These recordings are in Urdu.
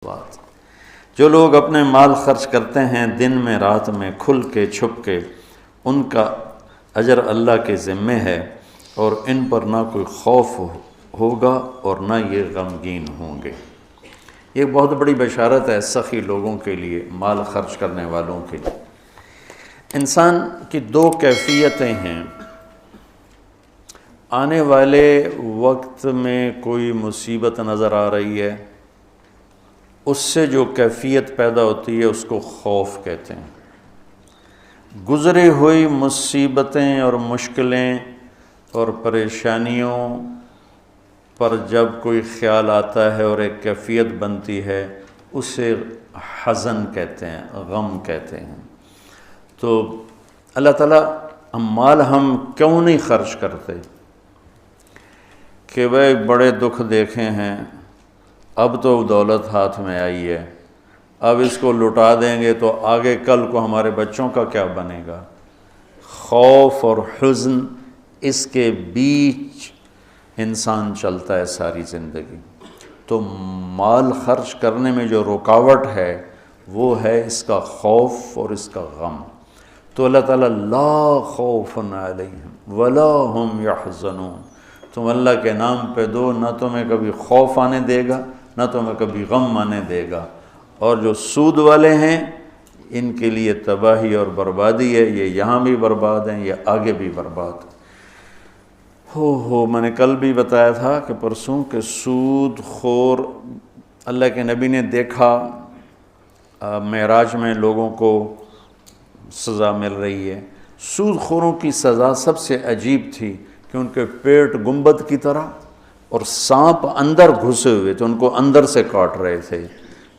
بات جو لوگ اپنے مال خرچ کرتے ہیں دن میں رات میں کھل کے چھپ کے، ان کا اجر اللہ کے ذمے ہے، اور ان پر نہ کوئی خوف ہوگا اور نہ یہ غمگین ہوں گے۔ یہ بہت بڑی بشارت ہے سخی لوگوں کے لیے، مال خرچ کرنے والوں کے لیے۔ انسان کی دو کیفیتیں ہیں، آنے والے وقت میں کوئی مصیبت نظر آ رہی ہے، اس سے جو کیفیت پیدا ہوتی ہے اس کو خوف کہتے ہیں۔ گزری ہوئی مصیبتیں اور مشکلیں اور پریشانیوں پر جب کوئی خیال آتا ہے اور ایک کیفیت بنتی ہے، اسے حزن کہتے ہیں، غم کہتے ہیں۔ تو اللہ تعالیٰ مال ہم کیوں نہیں خرچ کرتے کہ بھئی بڑے دکھ دیکھے ہیں، اب تو دولت ہاتھ میں آئی ہے، اب اس کو لٹا دیں گے تو آگے کل کو ہمارے بچوں کا کیا بنے گا۔ خوف اور حزن، اس کے بیچ انسان چلتا ہے ساری زندگی۔ تو مال خرچ کرنے میں جو رکاوٹ ہے وہ ہے اس کا خوف اور اس کا غم۔ تو اللہ تعالیٰ لا خوف علیہم ولا ہم یحزنون، تم اللہ کے نام پہ دو، نہ تمہیں کبھی خوف آنے دے گا نہ تمہیں کبھی غم آنے دے گا۔ اور جو سود والے ہیں ان کے لیے تباہی اور بربادی ہے، یہ یہاں بھی برباد ہیں، یہ آگے بھی برباد۔ میں نے کل بھی بتایا تھا کہ پرسوں کہ سود خور اللہ کے نبی نے دیکھا معراج میں لوگوں کو سزا مل رہی ہے۔ سود خوروں کی سزا سب سے عجیب تھی کہ ان کے پیٹ گنبد کی طرح اور سانپ اندر گھسے ہوئے تھے، ان کو اندر سے کاٹ رہے تھے،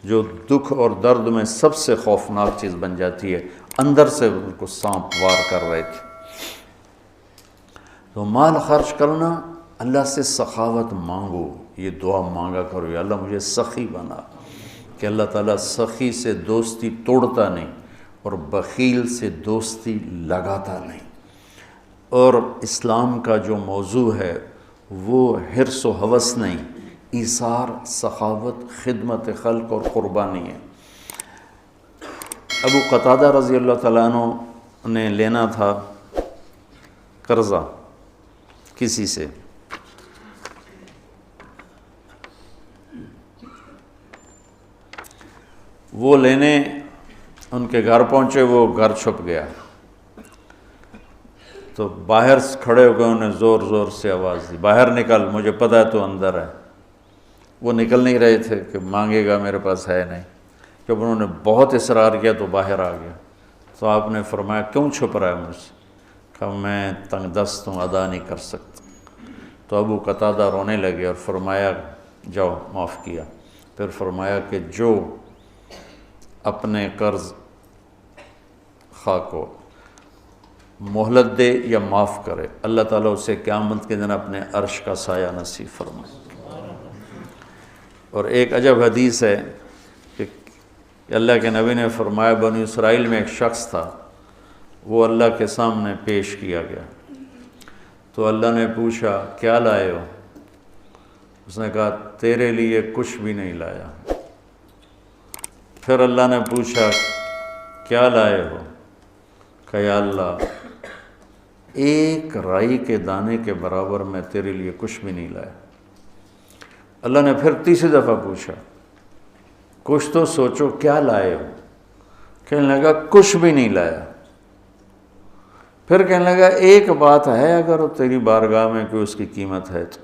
جو دکھ اور درد میں سب سے خوفناک چیز بن جاتی ہے، اندر سے ان کو سانپ وار کر رہے تھے۔ تو مال خرچ کرنا، اللہ سے سخاوت مانگو، یہ دعا مانگا کرو، یا اللہ مجھے سخی بنا، کہ اللہ تعالیٰ سخی سے دوستی توڑتا نہیں اور بخیل سے دوستی لگاتا نہیں۔ اور اسلام کا جو موضوع ہے وہ حرص و ہوس نہیں، ایثار، سخاوت، خدمت خلق اور قربانی ہے۔ ابو قتادہ رضی اللہ تعالیٰ عنہ نے لینا تھا قرضہ کسی سے، وہ لینے ان کے گھر پہنچے، وہ گھر چھپ گیا، تو باہر کھڑے ہو گئے، انہیں زور زور سے آواز دی، باہر نکل، مجھے پتہ ہے تو اندر ہے۔ وہ نکل نہیں رہے تھے کہ مانگے گا، میرے پاس ہے نہیں۔ جب انہوں نے بہت اصرار کیا تو باہر آ گیا، تو آپ نے فرمایا کیوں چھپ رہا ہے مجھ سے؟ کہ میں تنگ دست ہوں، ادا نہیں کر سکتا۔ تو ابو قتادہ رونے لگے اور فرمایا جاؤ، معاف کیا۔ پھر فرمایا کہ جو اپنے قرض خواہ کو مہلت دے یا معاف کرے، اللہ تعالیٰ اسے قیامت کے دن اپنے عرش کا سایہ نصیب فرمائے۔ اور ایک عجب حدیث ہے کہ اللہ کے نبی نے فرمایا بنی اسرائیل میں ایک شخص تھا، وہ اللہ کے سامنے پیش کیا گیا، تو اللہ نے پوچھا کیا لائے ہو؟ اس نے کہا تیرے لیے کچھ بھی نہیں لایا۔ پھر اللہ نے پوچھا کیا لائے ہو؟ کہ یا اللہ ایک رائی کے دانے کے برابر میں تیرے لیے کچھ بھی نہیں لایا۔ اللہ نے پھر تیسری دفعہ پوچھا کچھ تو سوچو کیا لائے ہو؟ کہنے لگا کچھ بھی نہیں لایا۔ پھر کہنے لگا ایک بات ہے، اگر وہ تیری بارگاہ میں کوئی اس کی قیمت ہے تو۔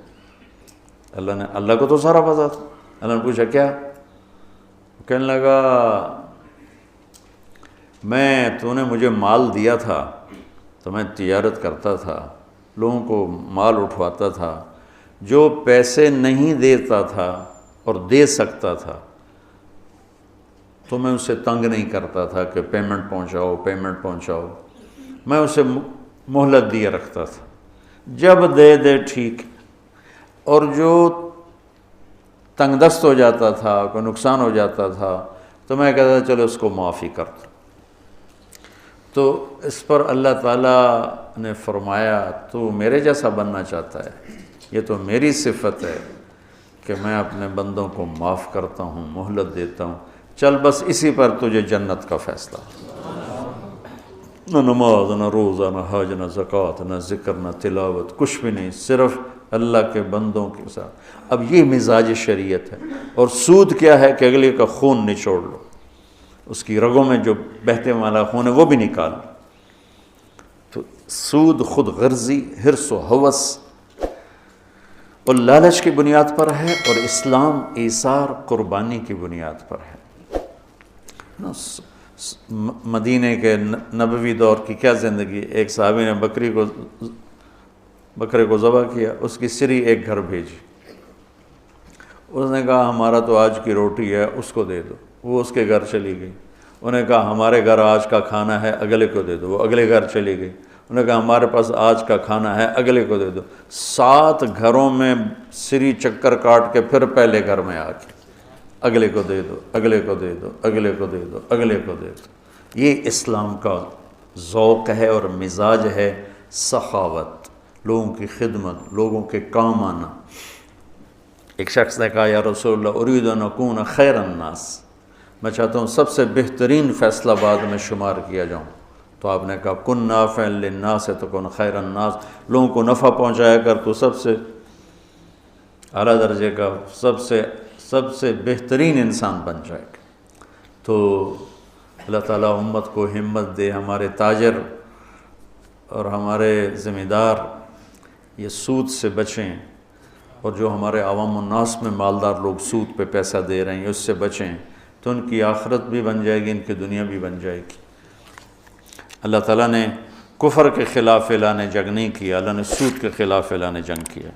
اللہ کو تو سارا پتہ تھا۔ اللہ نے پوچھا کیا؟ کہنے لگا تو نے مجھے مال دیا تھا تو میں تجارت کرتا تھا، لوگوں کو مال اٹھواتا تھا، جو پیسے نہیں دیتا تھا اور دے سکتا تھا تو میں اسے تنگ نہیں کرتا تھا کہ پیمنٹ پہنچاؤ، میں اسے مہلت دیے رکھتا تھا، جب دے ٹھیک، اور جو تنگ دست ہو جاتا تھا، کوئی نقصان ہو جاتا تھا تو میں کہتا تھا چلو اس کو معافی کر دو۔ تو اس پر اللہ تعالیٰ نے فرمایا تو میرے جیسا بننا چاہتا ہے؟ یہ تو میری صفت ہے کہ کہ میں اپنے بندوں کو معاف کرتا ہوں، مہلت دیتا ہوں، چل بس اسی پر تجھے جنت کا فیصلہ۔ نہ نماز، نہ روزہ، نہ حج، نہ زکوٰۃ، نہ ذکر، نہ تلاوت، کچھ بھی نہیں، صرف اللہ کے بندوں کے ساتھ۔ اب یہ مزاج شریعت ہے۔ اور سود کیا ہے کہ اگلے کا خون نچوڑ لو، اس کی رگوں میں جو بہتے والا خون ہے وہ بھی نکال لو۔ تو سود خود غرضی، حرص و ہوس اور لالچ کی بنیاد پر ہے، اور اسلام ایثار، قربانی کی بنیاد پر ہے۔ مدینہ کے نبوی دور کی کیا زندگی، ایک صحابی نے بکرے کو ذبح کیا، اس کی سری ایک گھر بھیجی، اس نے کہا ہمارا تو آج کی روٹی ہے، اس کو دے دو، وہ اس کے گھر چلی گئی۔ انہوں نے کہا ہمارے گھر آج کا کھانا ہے، اگلے کو دے دو، وہ اگلے گھر چلی گئی۔ انہوں نے کہا ہمارے پاس آج کا کھانا ہے، اگلے کو دے دو۔ 7 گھروں میں سری چکر کاٹ کے پھر پہلے گھر میں آ کے اگلے کو دے دو، اگلے کو دے دو، اگلے کو دے دو، اگلے کو دے دو۔ یہ اسلام کا ذوق ہے اور مزاج ہے، سخاوت، لوگوں کی خدمت، لوگوں کے کام آنا۔ ایک شخص نے کہا یا رسول اللہ ارید ان اکون خیر الناس، میں چاہتا ہوں سب سے بہترین فیصلہ بعد میں شمار کیا جاؤں۔ تو آپ نے کہا کن نافعا للناس تکن خیر الناس، لوگوں کو نفع پہنچایا کر تو سب سے اعلیٰ درجے کا، سب سے بہترین انسان بن جائے گا۔ تو اللہ تعالیٰ امت کو ہمت دے، ہمارے تاجر اور ہمارے ذمہ دار یہ سود سے بچیں، اور جو ہمارے عوام الناس میں مالدار لوگ سود پہ پیسہ دے رہے ہیں اس سے بچیں، تو ان کی آخرت بھی بن جائے گی، ان کی دنیا بھی بن جائے گی۔ اللہ تعالیٰ نے کفر کے خلاف اعلان جنگ نہیں کیا، اللہ نے سود کے خلاف اعلان جنگ کیا۔